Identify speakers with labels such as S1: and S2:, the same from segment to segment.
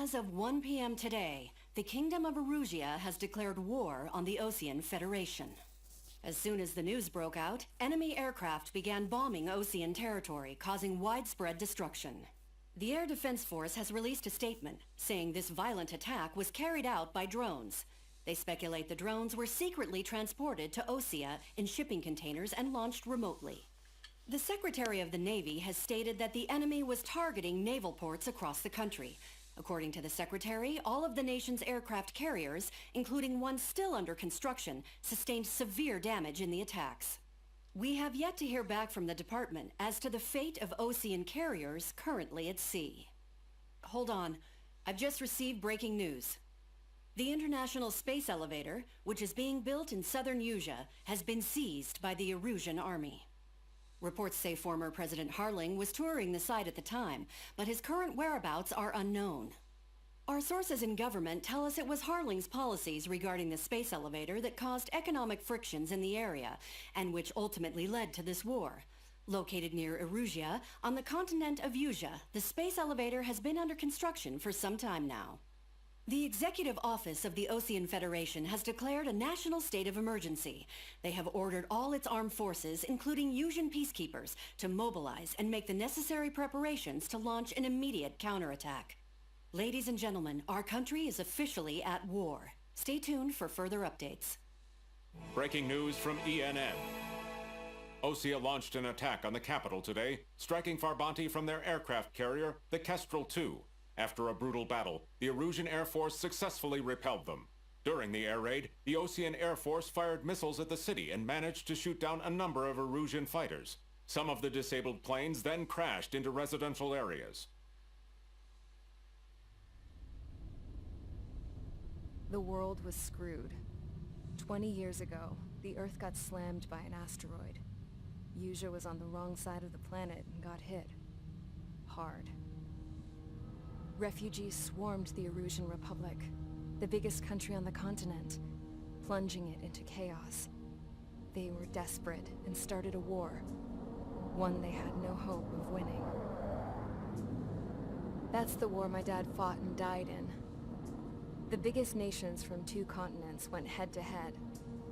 S1: As of 1 p.m. today, the Kingdom of Erusia has declared war on the Osean Federation. As soon as the news broke out, enemy aircraft began bombing Osean territory, causing widespread destruction. The Air Defense Force has released a statement saying this violent attack was carried out by drones. They speculate the drones were secretly transported to Osea in shipping containers and launched remotely. The Secretary of the Navy has stated that the enemy was targeting naval ports across the country. According to the Secretary, all of the nation's aircraft carriers, including one still under construction, sustained severe damage in the attacks. We have yet to hear back from the department as to the fate of Osean carriers currently at sea. Hold on, I've just received breaking news. The International Space Elevator, which is being built in southern Usea, has been seized by the Erusian army. Reports say former President Harling was touring the site at the time, but his current whereabouts are unknown. Our sources in government tell us it was Harling's policies regarding the space elevator that caused economic frictions in the area, and which ultimately led to this war. Located near Erusia, on the continent of Usea, the space elevator has been under construction for some time now. The Executive Office of the Osean Federation has declared a national state of emergency. They have ordered all its armed forces, including Usian peacekeepers, to mobilize and make the necessary preparations to launch an immediate counterattack. Ladies and gentlemen, our country is officially at war. Stay tuned for further updates.
S2: Breaking news from ENN. Osea launched an attack on the capital today, striking Farbanti from their aircraft carrier, the Kestrel II. After a brutal battle, the Erusian Air Force successfully repelled them. During the air raid, the Osean Air Force fired missiles at the city and managed to shoot down a number of Erusian fighters. Some of the disabled planes then crashed into residential areas.
S3: The world was screwed. 20 years ago, the Earth got slammed by an asteroid. Usea was on the wrong side of the planet and got hit. Hard. Refugees swarmed the Erusian Republic, the biggest country on the continent, plunging it into chaos. They were desperate and started a war, one they had no hope of winning. That's the war my dad fought and died in. The biggest nations from 2 continents went head-to-head,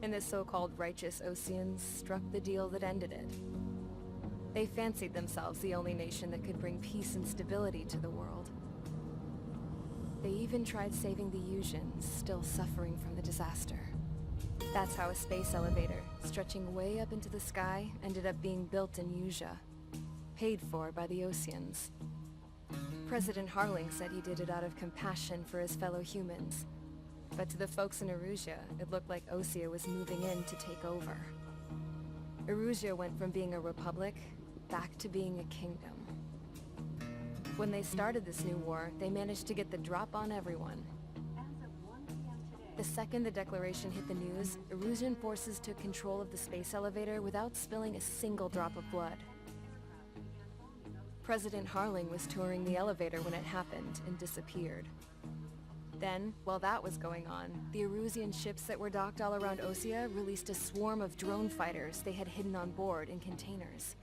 S3: and the so-called righteous Oseans struck the deal that ended it. They fancied themselves the only nation that could bring peace and stability to the world. They even tried saving the Usians, still suffering from the disaster. That's how a space elevator, stretching way up into the sky, ended up being built in Usea, paid for by the Oseans. President Harling said he did it out of compassion for his fellow humans. But to the folks in Erusia, it looked like Osea was moving in to take over. Erusia went from being a republic back to being a kingdom. When they started this new war, they managed to get the drop on everyone. The second the declaration hit the news, Erusian forces took control of the space elevator without spilling a single drop of blood. President Harling was touring the elevator when it happened and disappeared. Then, while that was going on, the Erusian ships that were docked all around Osea released a swarm of drone fighters they had hidden on board in containers.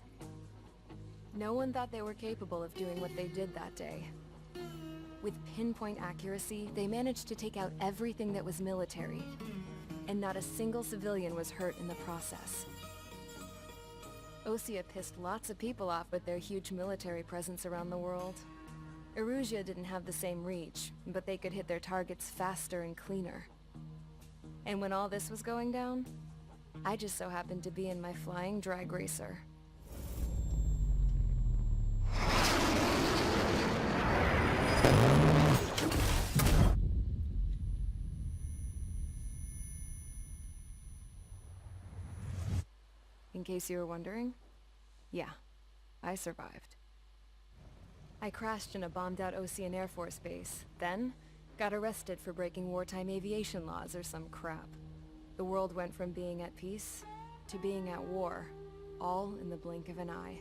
S3: No one thought they were capable of doing what they did that day. With pinpoint accuracy, they managed to take out everything that was military, and not a single civilian was hurt in the process. Osea pissed lots of people off with their huge military presence around the world. Erusia didn't have the same reach, but they could hit their targets faster and cleaner. And when all this was going down, I just so happened to be in my flying drag racer. In case you were wondering, yeah, I survived. I crashed in a bombed-out Osean Air Force base, then got arrested for breaking wartime aviation laws or some crap. The world went from being at peace to being at war, all in the blink of an eye.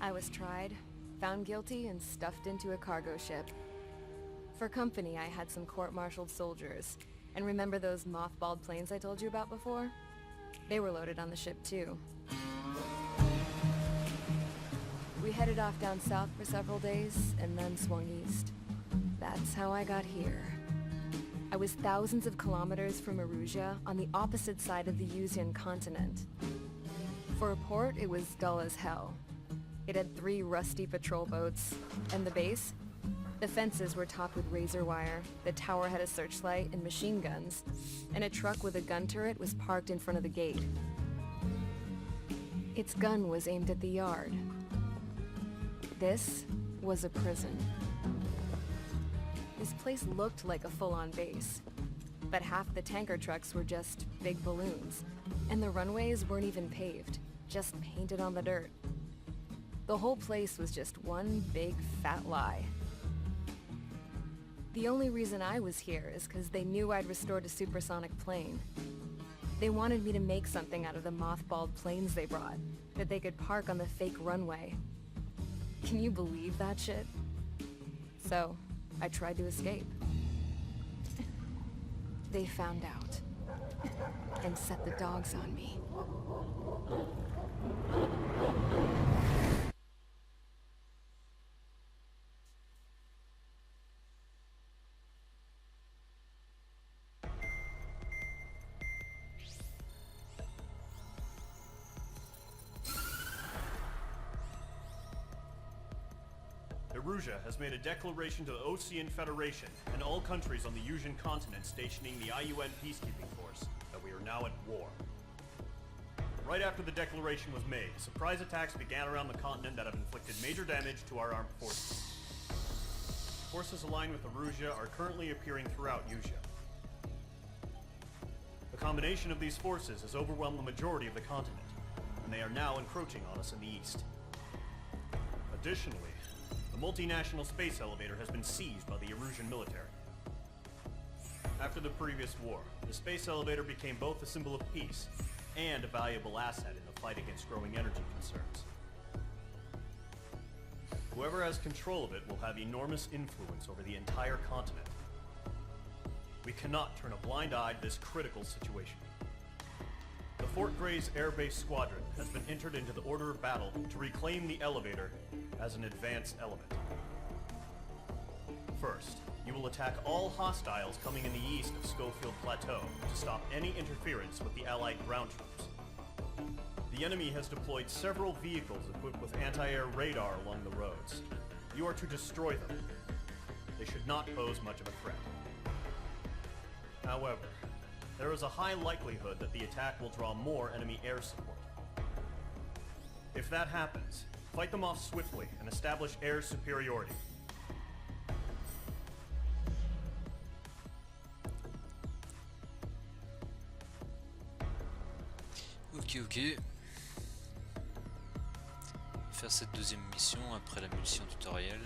S3: I was tried, found guilty, and stuffed into a cargo ship. For company, I had some court-martialed soldiers. And remember those mothballed planes I told you about before? They were loaded on the ship too. We headed off down south for several days, and then swung east. That's how I got here. I was thousands of kilometers from Erusia, on the opposite side of the Usian continent. For a port, it was dull as hell. It had 3 rusty patrol boats, and the base? The fences were topped with razor wire, the tower had a searchlight and machine guns, and a truck with a gun turret was parked in front of the gate. Its gun was aimed at the yard. This was a prison. This place looked like a full-on base, but half the tanker trucks were just big balloons, and the runways weren't even paved, just painted on the dirt. The whole place was just one big fat lie. The only reason I was here is because they knew I'd restored a supersonic plane. They wanted me to make something out of the mothballed planes they brought, that they could park on the fake runway. Can you believe that shit? So, I tried to escape. They found out, and set the dogs on me.
S4: Erusia has made a declaration to the Ocean Federation and all countries on the Usian continent stationing the IUN peacekeeping force that we are now at war. Right after the declaration was made, surprise attacks began around the continent that have inflicted major damage to our armed forces. Forces aligned with Erusia are currently appearing throughout Usia. The combination of these forces has overwhelmed the majority of the continent, and they are now encroaching on us in the east. Additionally, the multinational space elevator has been seized by the Erusian military. After the previous war, the space elevator became both a symbol of peace and a valuable asset in the fight against growing energy concerns. Whoever has control of it will have enormous influence over the entire continent. We cannot turn a blind eye to this critical situation. The Fort Gray's Air Base Squadron has been entered into the order of battle to reclaim the elevator as an advance element. First, you will attack all hostiles coming in the east of Schofield Plateau to stop any interference with the Allied ground troops. The enemy has deployed several vehicles equipped with anti-air radar along the roads. You are to destroy them. They should not pose much of a threat. However, there is a high likelihood that the attack will draw more enemy air support. If that happens, fight them off swiftly and establish air superiority.
S5: Ok. Faire cette deuxième mission après la mission tutoriel.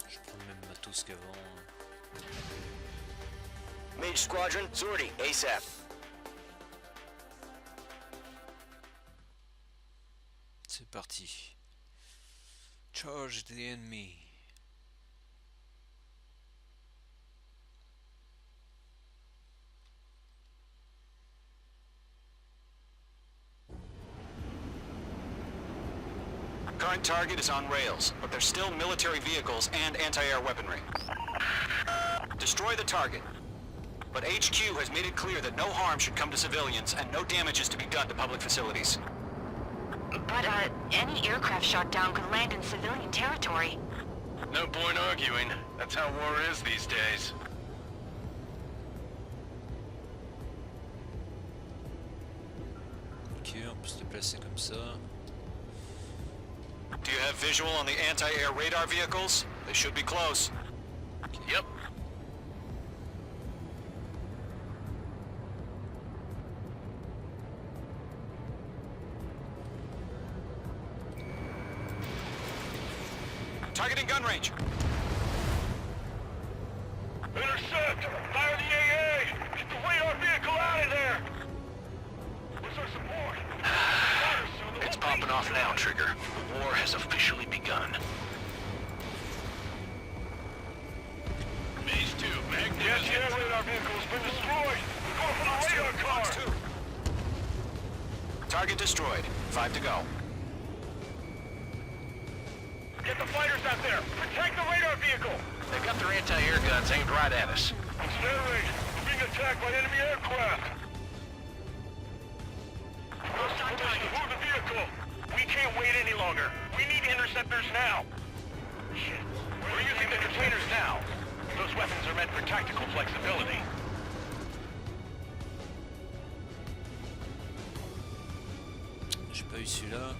S5: Je prends le même matos qu'avant.
S6: Mage Squadron, sortie, ASAP.
S5: C'est parti. Charge the enemy.
S6: Current target is on rails, but there's still military vehicles and anti-air weaponry. Destroy the target. But HQ has made it clear that no harm should come to civilians and no damage is to be done to public facilities.
S7: But, any aircraft shot down could land in civilian territory.
S8: No point arguing. That's how war is these days.
S5: Ok, on peut se déplacer comme ça.
S6: Do you have visual on the anti-air radar vehicles? They should be close.
S8: Yep.
S6: Targeting gun range.
S8: Intercept! Fire the AA! Get the radar vehicle out of there! Where's our support?
S6: It's popping off now, Trigger. The war has officially begun.
S8: Phase 2, Yes, the radar vehicle has been destroyed! Go for the radar car!
S6: Target destroyed. 5 to go.
S8: Get the fighters out there! Protect the radar vehicle!
S6: They've got their anti-air guns aimed right at us.
S8: It's their range. We're being attacked by enemy aircraft! Move the vehicle! We can't wait any longer. We need interceptors now. Shit. We're using the containers now. Those weapons are meant for tactical flexibility.
S5: J'ai pas eu celui-là.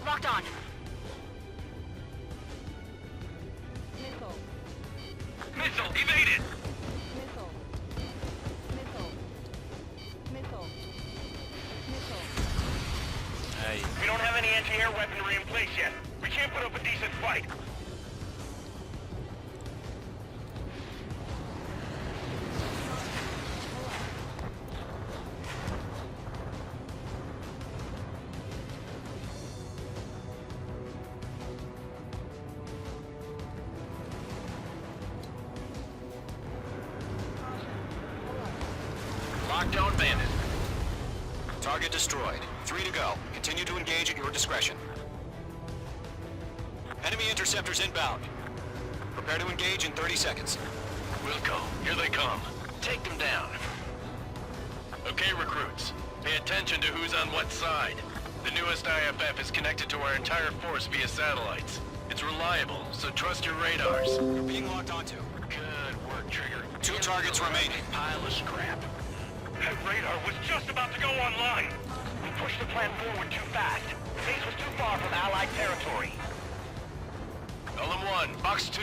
S7: Locked on.
S8: Missile evaded!
S5: Aïe.
S8: We don't have any anti-air weaponry in place yet. We can't put up a decent fight.
S6: Lockdown bandit. Target destroyed. 3 to go. Continue to engage at your discretion. Enemy interceptors inbound. Prepare to engage in 30 seconds.
S8: We'll go. Here they come.
S6: Take them down.
S8: Okay, recruits. Pay attention to who's on what side. The newest IFF is connected to our entire force via satellites. It's reliable, so trust your radars.
S6: You're being locked onto.
S8: Good work, Trigger.
S6: 2 targets remaining.
S8: Pile of scrap. That radar was just about to go online. We pushed the plan forward too fast. The base was too far from Allied territory. LM1, box 2.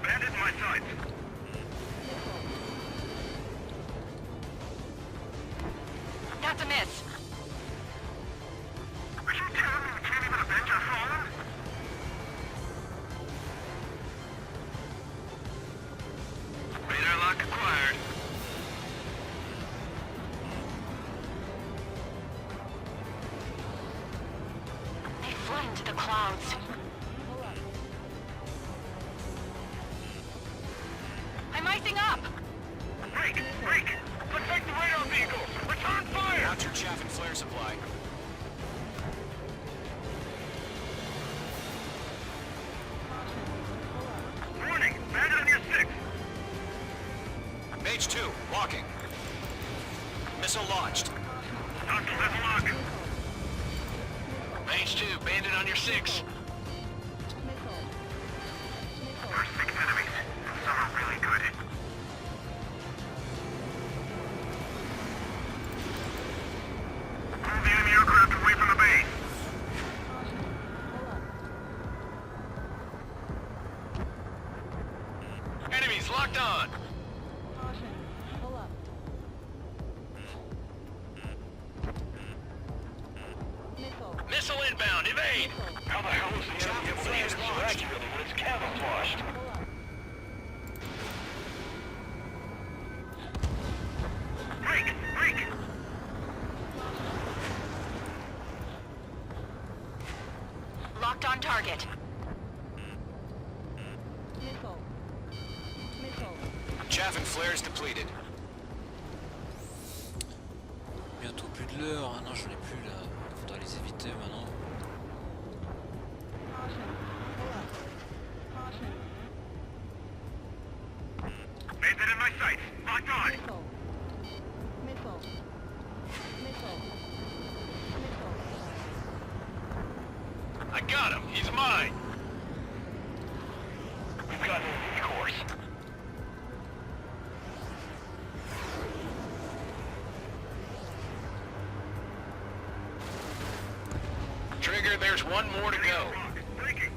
S8: Bandit in my sights.
S7: That's a miss.
S8: Are you telling me we can't even avenge our fallen? Radar lock acquired.
S7: They fly into the clouds. I'm icing up!
S8: Break! Break! Protect the radar vehicles! Return fire!
S6: Out your chaff and flare supply.
S8: Warning! Bandit on your 6!
S6: Mage 2, walking. Missile launched.
S8: Hostile level lock!
S6: Mage 2, bandit on your 6.
S8: Our 6 enemies. Some are really good. Move the enemy aircraft away from the base. Enemies locked on! Missile inbound, evade! How the hell is the enemy able to hit so accurately when it's camouflaged? Break! Break!
S7: Locked on target.
S6: Chaff and flares depleted.
S5: Bientôt plus de l'heure. Ah non, je l'ai plus là. Faudra les éviter maintenant.
S8: Bandit in my sights! Locked on! I got him! He's mine! We've got no recourse. Trigger, there's one more to go. Breaking.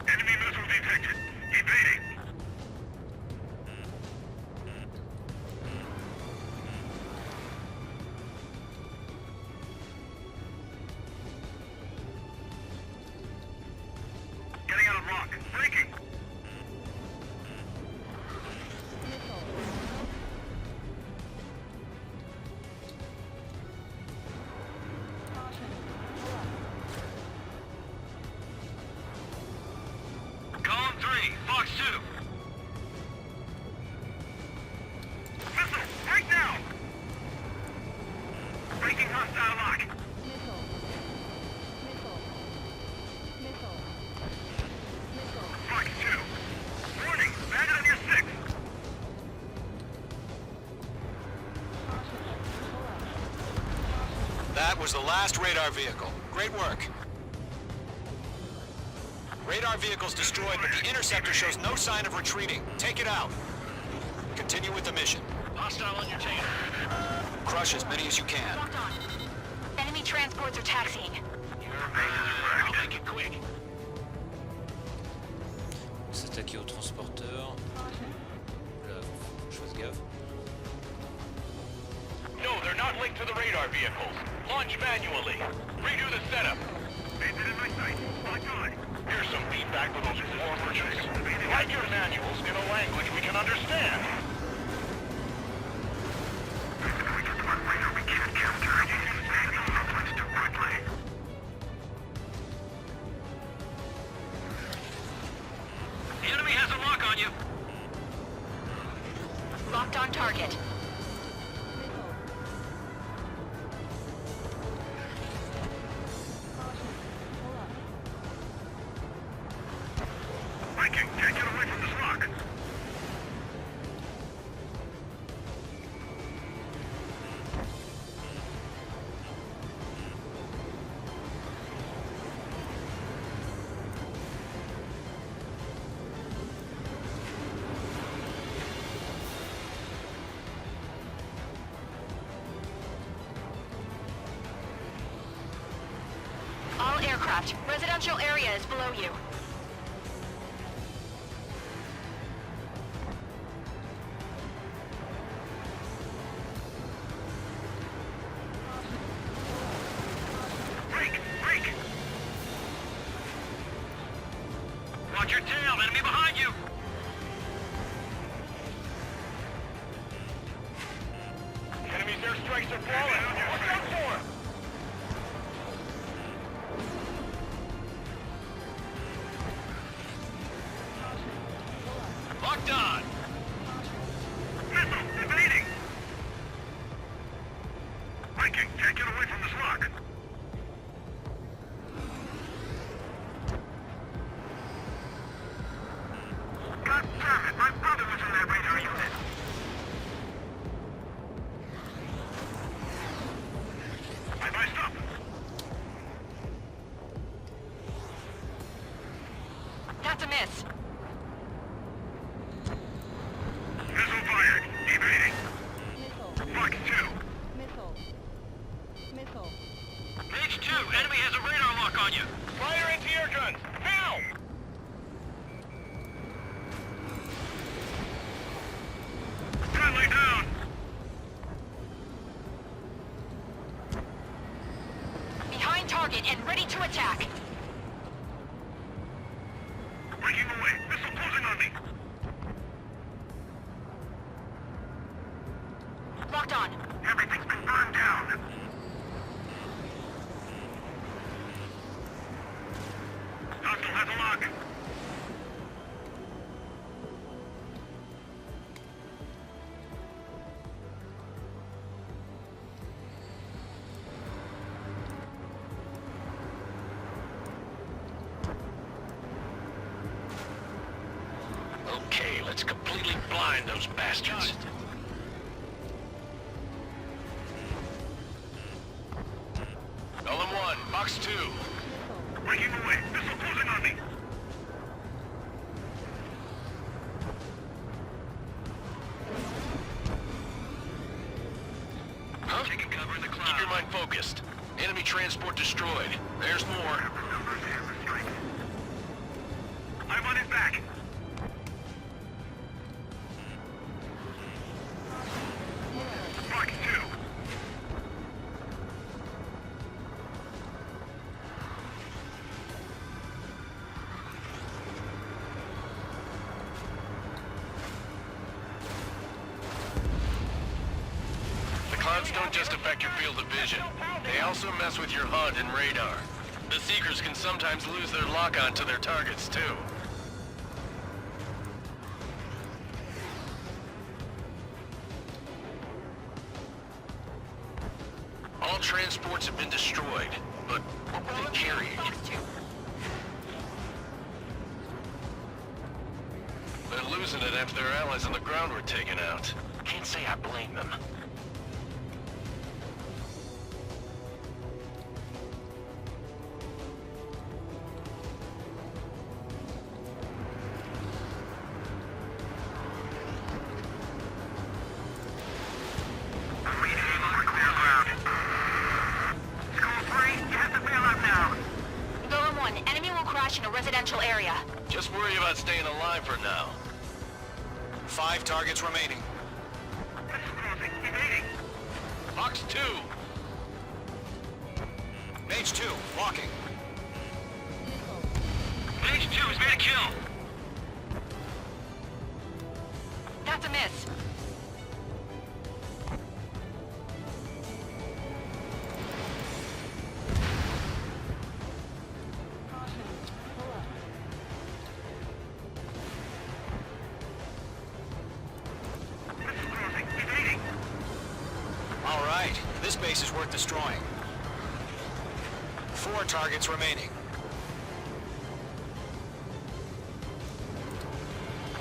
S8: Enemy missile detected. Evading. Getting out of lock. Breaking. Column 3, Fox 2. Missile, right now! Breaking hostile lock. Fox 2. Warning, bandit on your 6.
S6: That was the last radar vehicle. Great work. Radar vehicle's destroyed, but the interceptor shows no sign of retreating. Take it out. Continue with the mission.
S8: Hostile on your tail.
S6: Crush as many as you can.
S7: Locked on. Enemy transports are taxiing.
S8: Your base is wrecked. I'll make it quick.
S5: S'attaquer au transporteur. Là, faut que je fasse gaffe.
S8: No, they're not linked to the radar vehicles. Launch manually. Redo the setup. Bandit in my sight. Locked on. Here's some feedback for those war merchants. Write your manuals in a language we can understand. We can't capture it. Manual someplace too quickly. The enemy has a lock on you.
S7: Locked on target.
S8: Viking, can't get away from this lock.
S7: All aircraft. Residential area is below you.
S8: Break! Break! Watch your tail! Enemy behind you! Enemy's airstrikes are falling! Watch out for him! Locked on! Missile! Evading! Viking, can't get away from this lock! God damn it! My brother was in that radar unit! I messed up!
S7: That's a miss.
S8: Missile fired! Evading! Fox 2! H2! Enemy has a radar lock on you! Fire anti-air guns! Now! Friendly down!
S7: Behind target and ready to attack.
S8: Breaking away! Missile closing on me!
S7: Locked on.
S8: Everything's been burned down! Hostile has a lock! Okay, let's completely blind those bastards. Column 1, Fox 2. Breaking away. Missile closing on me. mine focused. Enemy transport destroyed. There's more. I'm on his back. Fox 2. Clouds don't just affect your field of vision. They also mess with your HUD and radar. The Seekers can sometimes lose their lock-on to their targets, too. All transports have been destroyed, but what were they carrying? They're losing it after their allies on the ground were taken out. Can't say I blame them.
S7: In a residential area.
S8: Just worry about staying alive for now.
S6: 5 targets remaining.
S8: Fox 2!
S6: Mage 2, walking.
S8: Mage 2 has made a kill!
S7: That's a miss.
S6: All right, this base is worth destroying. 4 targets remaining.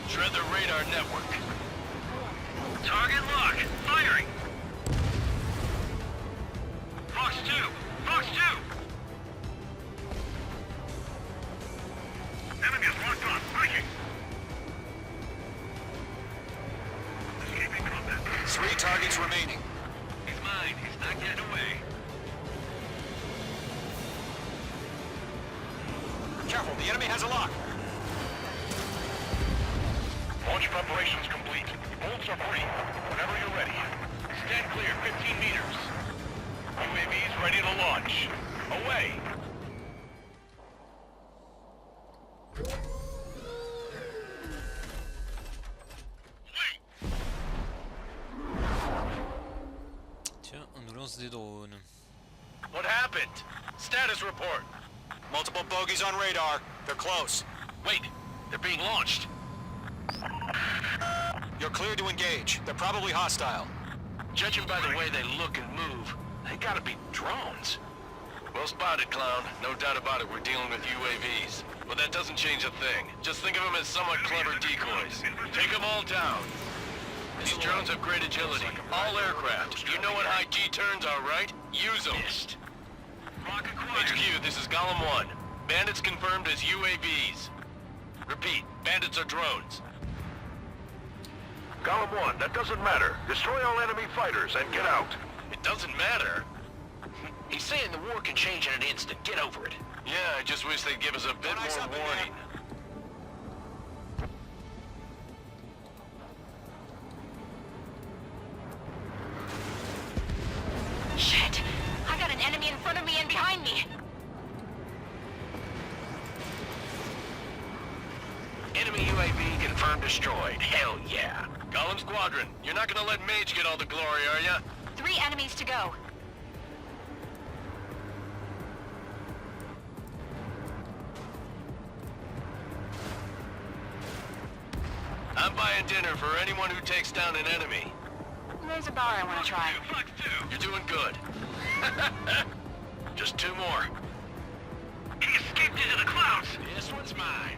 S8: Shred the radar network. Target lock. Firing. Fox 2. Fox 2. Enemy is locked on. Breaking. Escaping combat.
S6: 3 targets remaining.
S8: He's mine. He's not getting away.
S6: Careful, the enemy has a lock.
S8: Launch preparations complete. Bolts are free. Whenever you're ready. Stand clear, 15 meters. UAVs ready to launch. Away!
S5: Tiens, on nous lance des drones.
S8: What happened? Status report.
S6: Multiple bogies on radar. They're close.
S8: Wait, they're being launched.
S6: You're cleared to engage. They're probably hostile.
S8: Judging by the way they look and move, they gotta be drones. Well spotted, clown. No doubt about it, we're dealing with UAVs. But that doesn't change a thing. Just think of them as somewhat clever decoys. Take them all down. These drones have great agility. All aircraft. You know what high G turns are, right? Use them. HQ, this is Golem 1. Bandits confirmed as UAVs. Repeat, bandits are drones.
S9: Golem 1, that doesn't matter. Destroy all enemy fighters and get out.
S8: It doesn't matter.
S9: He's saying the war can change in an instant. Get over it.
S8: Yeah, I just wish they'd give us a bit more warning.
S7: Shit! I got an enemy in front of me and behind me!
S8: Enemy UAV confirmed destroyed. Hell yeah. Golem Squadron, you're not gonna let Mage get all the glory, are ya?
S7: 3 enemies to go.
S8: I'm buying dinner for anyone who takes down an enemy.
S7: There's a bar I want to try.
S8: You're doing good. Just 2 more. He escaped into the clouds. This one's mine.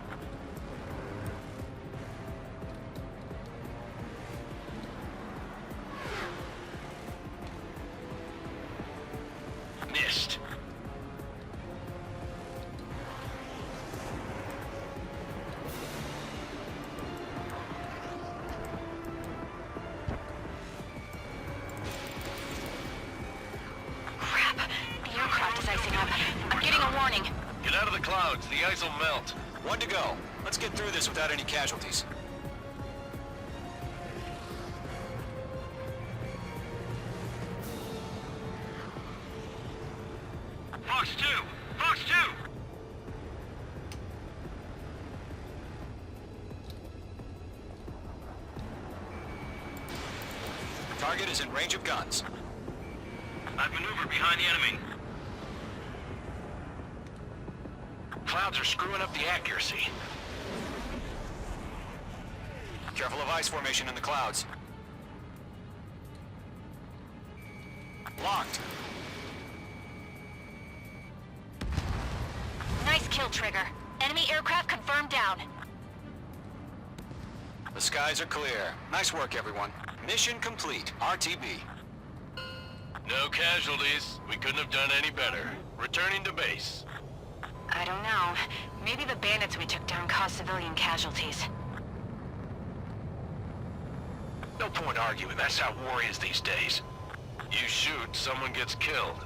S8: Missed. the clouds. The ice will melt.
S6: One to go. Let's get through this without any casualties.
S8: Fox 2! Fox 2!
S6: Target is in range of guns.
S8: I've maneuvered behind the enemy.
S9: Clouds are screwing up the accuracy.
S6: Careful of ice formation in the clouds. Locked.
S7: Nice kill, Trigger. Enemy aircraft confirmed down.
S6: The skies are clear. Nice work, everyone. Mission complete. RTB.
S8: No casualties. We couldn't have done any better. Returning to base.
S7: I don't know. Maybe the bandits we took down caused civilian casualties.
S9: No point arguing. That's how war is these days.
S8: You shoot, someone gets killed.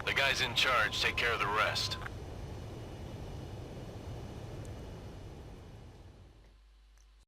S8: The guys in charge take care of the rest.